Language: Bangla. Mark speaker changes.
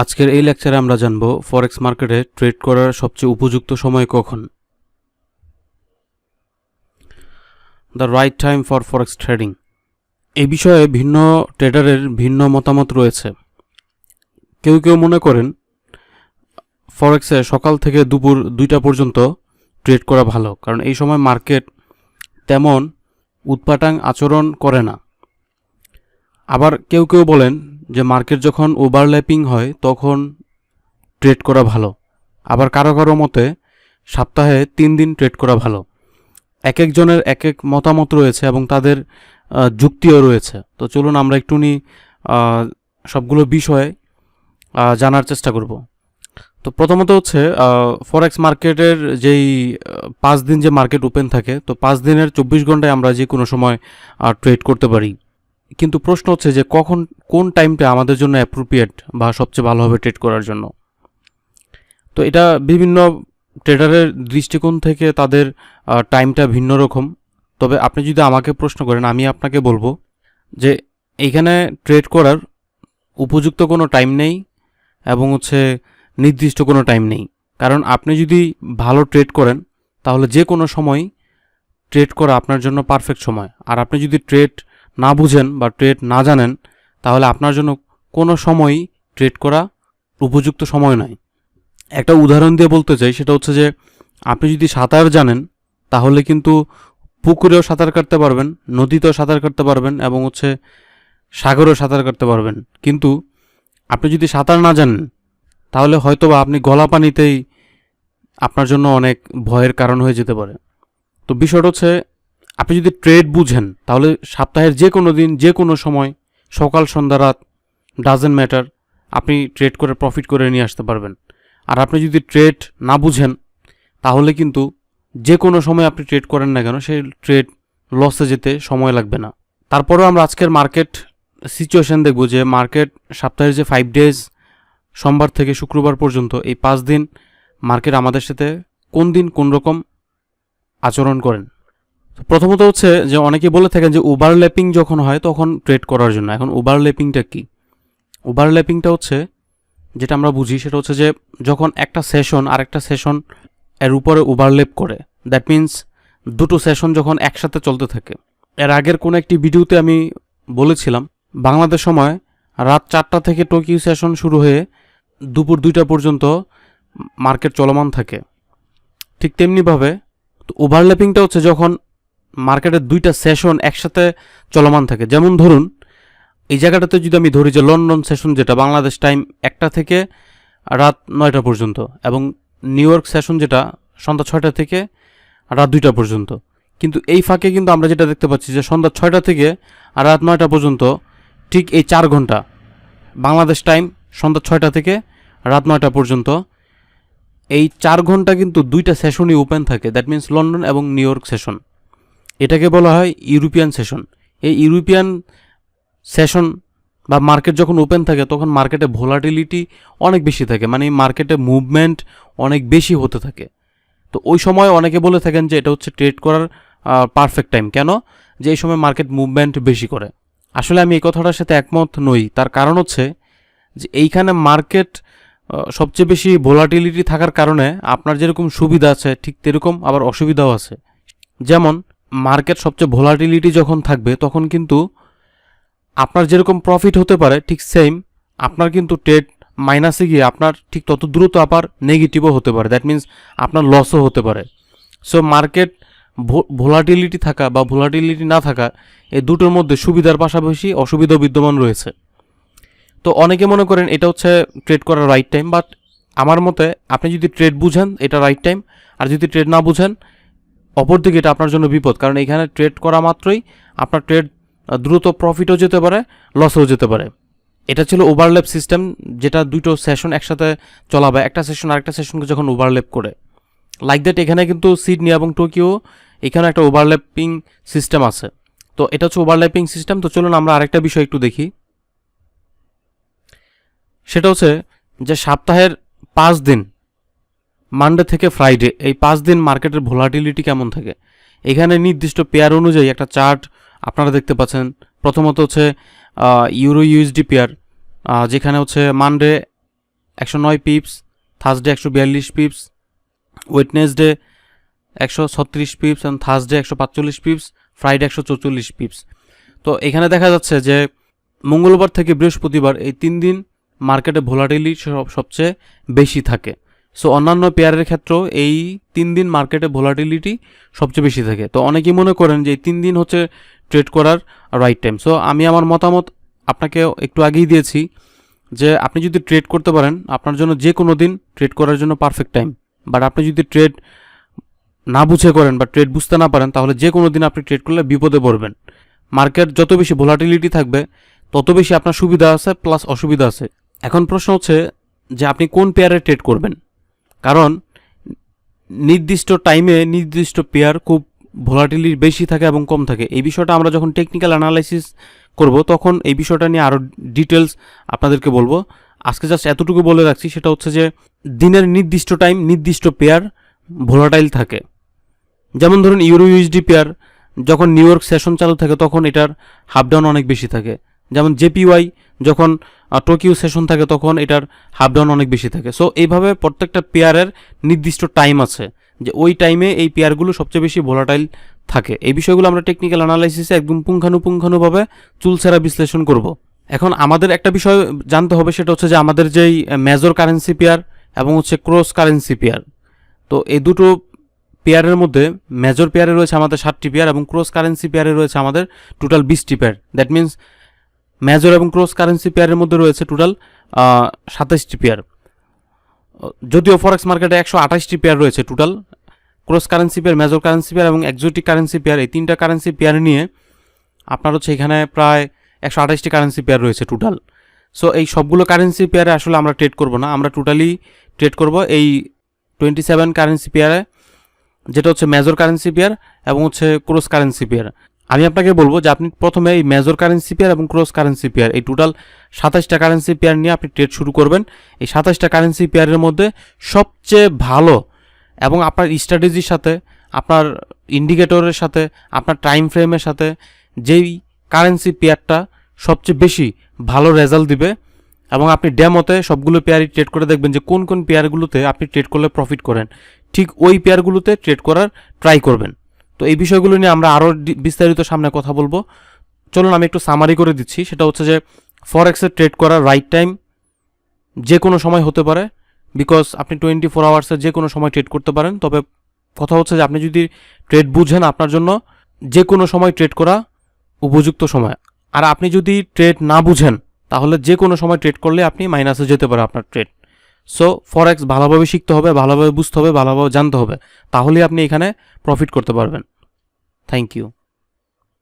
Speaker 1: আজকের এই লেকচারে আমরা জানব ফরেক্স মার্কেটে ট্রেড করার সবচেয়ে উপযুক্ত সময় কখন। The right time for forex trading. এই বিষয়ে ভিন্ন ট্রেডারের ভিন্ন মতামত রয়েছে। কেউ কেউ মনে করেন ফরেক্সে সকাল থেকে দুপুর 2টা পর্যন্ত ট্রেড করা ভালো, কারণ এই সময় মার্কেট তেমন উৎপাটাং আচরণ করে না। আবার কেউ কেউ বলেন যে মার্কেট যখন ওভারল্যাপিং হয় তখন ট্রেড করা ভালো। আবার কারো কারো মতে সপ্তাহে 3 দিন ট্রেড করা ভালো। এক একজনের এক এক মতামত রয়েছে এবং তাদের যুক্তিও রয়েছে। তো চলুন আমরা একটুনি সবগুলো বিষয়ে জানার চেষ্টা করব। তো প্রথমত হচ্ছে ফরেক্স মার্কেটের যেই 5 দিন যে মার্কেট ওপেন থাকে, তো 5 দিনের 24 ঘন্টায় আমরা যে কোনো সময় ট্রেড করতে পারি। কিন্তু প্রশ্ন হচ্ছে যে কোন টাইমটা আমাদের জন্য অ্যাপ্রোপ্রিয়েট বা সবচেয়ে ভালো হবে ট্রেড করার জন্য। তো এটা বিভিন্ন ট্রেডারের দৃষ্টিকোণ থেকে তাদের টাইমটা ভিন্ন রকম। তবে আপনি যদি আমাকে প্রশ্ন করেন, আমি আপনাকে বলবো যে এইখানে ট্রেড করার উপযুক্ত কোনো টাইম নেই এবং নির্দিষ্ট কোনো টাইম নেই। কারণ আপনি যদি ভালো ট্রেড করেন তাহলে যে কোনো সময় ট্রেড করা আপনার জন্য পারফেক্ট সময়। আর আপনি যদি ট্রেড না বুঝেন বা ট্রেড না জানেন তাহলে আপনার জন্য কোনো সময়ই ট্রেড করা উপযুক্ত সময় নয়। একটা উদাহরণ দিয়ে বলতে চাই, সেটা হচ্ছে যে আপনি যদি সাঁতার জানেন তাহলে কিন্তু পুকুরেও সাঁতার কাটতে পারবেন, নদীতেও সাঁতার কাটতে পারবেন এবং সাগরেও সাঁতার কাটতে পারবেন। কিন্তু আপনি যদি সাঁতার না জানেন তাহলে হয়তোবা আপনি গলা পানিতেই আপনার জন্য অনেক ভয়ের কারণ হয়ে যেতে পারে। তো বিষয়টা হচ্ছে আপনি যদি ট্রেড বুঝেন তাহলে সপ্তাহের যে কোনো দিন যে কোনো সময় সকাল সন্ধ্যা রাত ডাজেন্ট ম্যাটার, আপনি ট্রেড করে প্রফিট করে নিয়ে আসতে পারবেন। আর আপনি যদি ট্রেড না বুঝেন তাহলে কিন্তু যে কোনো সময় আপনি ট্রেড করেন না কেন সেই ট্রেড লসে যেতে সময় লাগবে না। তারপরেও আমরা আজকের মার্কেট সিচুয়েশন দেখব যে মার্কেট সপ্তাহের যে 5 ডেজ সোমবার থেকে শুক্রবার পর্যন্ত এই 5 দিন মার্কেট আমাদের সাথে কোন দিন কোন রকম আচরণ করেন। প্রথমত হচ্ছে যে অনেকে বলে থাকেন যে ওভারল্যাপিং যখন হয় তখন ট্রেড করার জন্য। এখন ওভারল্যাপিংটা কি? ওভারল্যাপিংটা হচ্ছে যেটা আমরা বুঝি সেটা হচ্ছে যে যখন একটা সেশন আর একটা সেশন এর উপরে ওভারল্যাপ করে, দ্যাট মিন্স দুটো সেশন যখন একসাথে চলতে থাকে। এর আগের কোনো একটি ভিডিওতে আমি বলেছিলাম বাংলাদেশ সময় রাত 4টা থেকে টোকিও সেশন শুরু হয়ে দুপুর 2টা পর্যন্ত মার্কেট চলমান থাকে। ঠিক তেমনিভাবে ওভারল্যাপিংটা হচ্ছে যখন মার্কেটের 2টা সেশন একসাথে চলমান থাকে। যেমন ধরুন এই জায়গাটাতে যদি আমি ধরি যে লন্ডন সেশন যেটা বাংলাদেশ টাইম 1টা থেকে রাত 9টা পর্যন্ত এবং নিউ ইয়র্ক সেশন যেটা সন্ধ্যা 6টা থেকে রাত 2টা পর্যন্ত। কিন্তু এই ফাঁকে কিন্তু আমরা যেটা দেখতে পাচ্ছি যে সন্ধ্যা 6টা থেকে রাত 9টা পর্যন্ত ঠিক এই 4 ঘন্টা বাংলাদেশ টাইম সন্ধ্যা 6টা থেকে রাত 9টা পর্যন্ত এই 4 ঘন্টা কিন্তু 2টা সেশনই ওপেন থাকে। দ্যাট মিন্স লন্ডন এবং নিউ ইয়র্ক সেশন। এটাকে বলা হয় ইউরোপিয়ান সেশন। এই ইউরোপিয়ান সেশন বা মার্কেট যখন ওপেন থাকে তখন মার্কেটে ভোলাটিলিটি অনেক বেশি থাকে, মানে মার্কেটে মুভমেন্ট অনেক বেশি হতে থাকে। তো ওই সময় অনেকে বলে থাকেন যে এটা হচ্ছে ট্রেড করার পারফেক্ট টাইম। কেন? যে এই সময় মার্কেট মুভমেন্ট বেশি করে। আসলে আমি এই কথাটার সাথে একমত নই। তার কারণ হচ্ছে যে এইখানে মার্কেট সবচেয়ে বেশি ভোলাটিলিটি থাকার কারণে আপনার যেরকম সুবিধা আছে ঠিক তেরকম আবার অসুবিধাও আছে। যেমন মার্কেট সবচেয়ে ভোলাটিলিটি যখন থাকবে তখন কিন্তু আপনার যেরকম প্রফিট হতে পারে ঠিক সেম আপনার কিন্তু ট্রেড মাইনাসে গিয়ে আপনার ঠিক তত দ্রুত আবার নেগেটিভও হতে পারে। দ্যাট মিন্স আপনার লসও হতে পারে। সো মার্কেট ভোলাটিলিটি থাকা বা ভোলাটিলিটি না থাকা এই দুটোর মধ্যে সুবিধার পাশাপাশি অসুবিধাও বিদ্যমান রয়েছে। তো অনেকে মনে করেন এটা হচ্ছে ট্রেড করার রাইট টাইম, বাট আমার মতে আপনি যদি ট্রেড বুঝেন এটা রাইট টাইম, আর যদি ট্রেড না বুঝেন অপরদিকে এটা আপনার জন্য বিপদ। কারণ এখানে ট্রেড করা মাত্রই আপনার ট্রেড দ্রুত প্রফিটও যেতে পারে, লসও যেতে পারে। এটা ছিল ওভারল্যাপ সিস্টেম, যেটা দুটো সেশন একসাথে চলাবে, একটা সেশন আরেকটা সেশনকে যখন ওভারল্যাপ করে। লাইক দ্যাট এখানে কিন্তু সিডনি এবং টোকিও এখানে একটা ওভারল্যাপিং সিস্টেম আছে। তো এটা হচ্ছে ওভারল্যাপিং সিস্টেম। তো চলুন আমরা আরেকটা বিষয় একটু দেখি। সেটা হচ্ছে যে সপ্তাহের 5 দিন মানডে থেকে ফ্রাইডে এই 5 দিন মার্কেটের ভোলাটিলিটি কেমন থাকে। এখানে নির্দিষ্ট পেয়ার অনুযায়ী একটা চার্ট আপনারা দেখতে পাচ্ছেন। প্রথমত হচ্ছে ইউরো ইউএসডি পেয়ার, যেখানে হচ্ছে Monday 109 pips, Thursday 142 pips, Wednesday 136 pips and Thursday 145 pips, Friday 144 pips. তো এখানে দেখা যাচ্ছে যে মঙ্গলবার থেকে বৃহস্পতিবার এই 3 দিন মার্কেটে ভোলাটিলিটি সবচেয়ে বেশি থাকে। সো অন্যান্য পেয়ারের ক্ষেত্রেও এই 3 দিন মার্কেটে ভোলাটিলিটি সবচেয়ে বেশি থাকে। তো অনেকেই মনে করেন যে এই 3 দিন হচ্ছে ট্রেড করার রাইট টাইম। সো আমি আমার মতামত আপনাকে একটু আগেই দিয়েছি যে আপনি যদি ট্রেড করতে পারেন, আপনার জন্য যে কোনো দিন ট্রেড করার জন্য পারফেক্ট টাইম। বাট আপনি যদি ট্রেড না বুঝে করেন বা ট্রেড বুঝতে না পারেন, তাহলে যে কোনো দিন আপনি ট্রেড করলে বিপদে পড়বেন। মার্কেট যত বেশি ভোলাটিলিটি থাকবে তত বেশি আপনার সুবিধা আছে প্লাস অসুবিধা আছে। এখন প্রশ্ন হচ্ছে যে আপনি কোন পেয়ারে ট্রেড করবেন, কারণ নির্দিষ্ট টাইমে নির্দিষ্ট পেয়ার খুব ভোলাটিলিটি বেশি থাকে এবং কম থাকে। এই বিষয়টা আমরা যখন টেকনিক্যাল অ্যানালাইসিস করব তখন এই বিষয়টা নিয়ে আরও ডিটেলস আপনাদেরকে বলবো। আজকে জাস্ট এতটুকু বলে রাখছি, সেটা হচ্ছে যে দিনের নির্দিষ্ট টাইম নির্দিষ্ট পেয়ার ভোলাটাইল থাকে। যেমন ধরুন ইউরো ইউএসডি পেয়ার যখন নিউ ইয়র্ক সেশন চালু থাকে তখন এটার হাফ ডাউন অনেক বেশি থাকে। যেমন জেপিওয়াই যখন টোকিও সেশন থাকে তখন এটার হাফ ডাউন অনেক বেশি থাকে। সো এইভাবে প্রত্যেকটা পেয়ারের নির্দিষ্ট টাইম আছে যে ওই টাইমে এই পেয়ারগুলো সবচেয়ে বেশি ভোলাটাইল থাকে। এই বিষয়গুলো আমরা টেকনিক্যাল অ্যানালাইসিসে একদম পুঙ্খানুপুঙ্খানুভাবে চুলছেরা বিশ্লেষণ করব। এখন আমাদের একটা বিষয় জানতে হবে, সেটা হচ্ছে যে আমাদের যেই মেজর কারেন্সি পেয়ার এবং হচ্ছে ক্রস কারেন্সি পেয়ার, তো এই দুটো পেয়ারের মধ্যে মেজর পেয়ারে রয়েছে আমাদের 7টি পেয়ার এবং ক্রস কারেন্সি পেয়ারে রয়েছে আমাদের টোটাল 20টি পেয়ার। দ্যাট মিনস মেজর এবং ক্রস কারেন্সি পেয়ারের মধ্যে রয়েছে টোটাল 27টি পেয়ার। যদিও ফরেক্স মার্কেটে 128টি পেয়ার রয়েছে total. Cross currency pair, major currency pair এবং এক্সোটিক কারেন্সি পেয়ার, এই 3টা কারেন্সি পেয়ার নিয়ে আপনার হচ্ছে এখানে প্রায় 128টি কারেন্সি পেয়ার রয়েছে টোটাল। সো এই সবগুলো কারেন্সি পেয়ারে আসলে আমরা ট্রেড করব না, আমরা টোটালি ট্রেড করব এই 27 কারেন্সি পেয়ারে, যেটা হচ্ছে মেজর কারেন্সি পেয়ার এবং হচ্ছে ক্রস কারেন্সি পেয়ার। আমি আপনাকে বলবো যে আপনি প্রথমে এই মেজর কারেন্সি পেয়ার এবং ক্রস কারেন্সি পেয়ার এই টোটাল 27টা কারেন্সি পেয়ার নিয়ে আপনি ট্রেড শুরু করবেন। এই 27টা কারেন্সি পেয়ারের মধ্যে সবচেয়ে ভালো এবং আপনার স্ট্র্যাটেজির সাথে, আপনার ইন্ডিকেটরের সাথে, আপনার টাইম ফ্রেমের সাথে যেই কারেন্সি পেয়ারটা সবচেয়ে বেশি ভালো রেজাল্ট দিবে এবং আপনি ডেমোতে সবগুলো পেয়ারই ট্রেড করে দেখবেন যে কোন কোন পেয়ারগুলোতে আপনি ট্রেড করলে প্রফিট করেন, ঠিক ওই পেয়ারগুলোতে ট্রেড করার ট্রাই করবেন। তো এই বিষয়গুলো নিয়ে আমরা আরও বিস্তারিত সামনে কথা বলবো। চলুন আমি একটু সামারি করে দিচ্ছি। সেটা হচ্ছে যে ফরেক্সে ট্রেড করার রাইট টাইম যে কোনো সময় হতে পারে, বিকজ আপনি 24 আওয়ার্সে যে কোনো সময় ট্রেড করতে পারেন। তবে কথা হচ্ছে যে আপনি যদি ট্রেড বুঝেন, আপনার জন্য যে কোনো সময় ট্রেড করা উপযুক্ত সময়। আর আপনি যদি ট্রেড না বুঝেন তাহলে যে কোনো সময় ট্রেড করলে আপনি মাইনাসে যেতে পারে আপনার ট্রেড। সো ফরেক্স ভালোভাবে শিখতে হবে, ভালোভাবে বুঝতে হবে, ভালোভাবে জানতে হবে, তাহলেই আপনি এখানে প্রফিট করতে পারবেন। Thank you.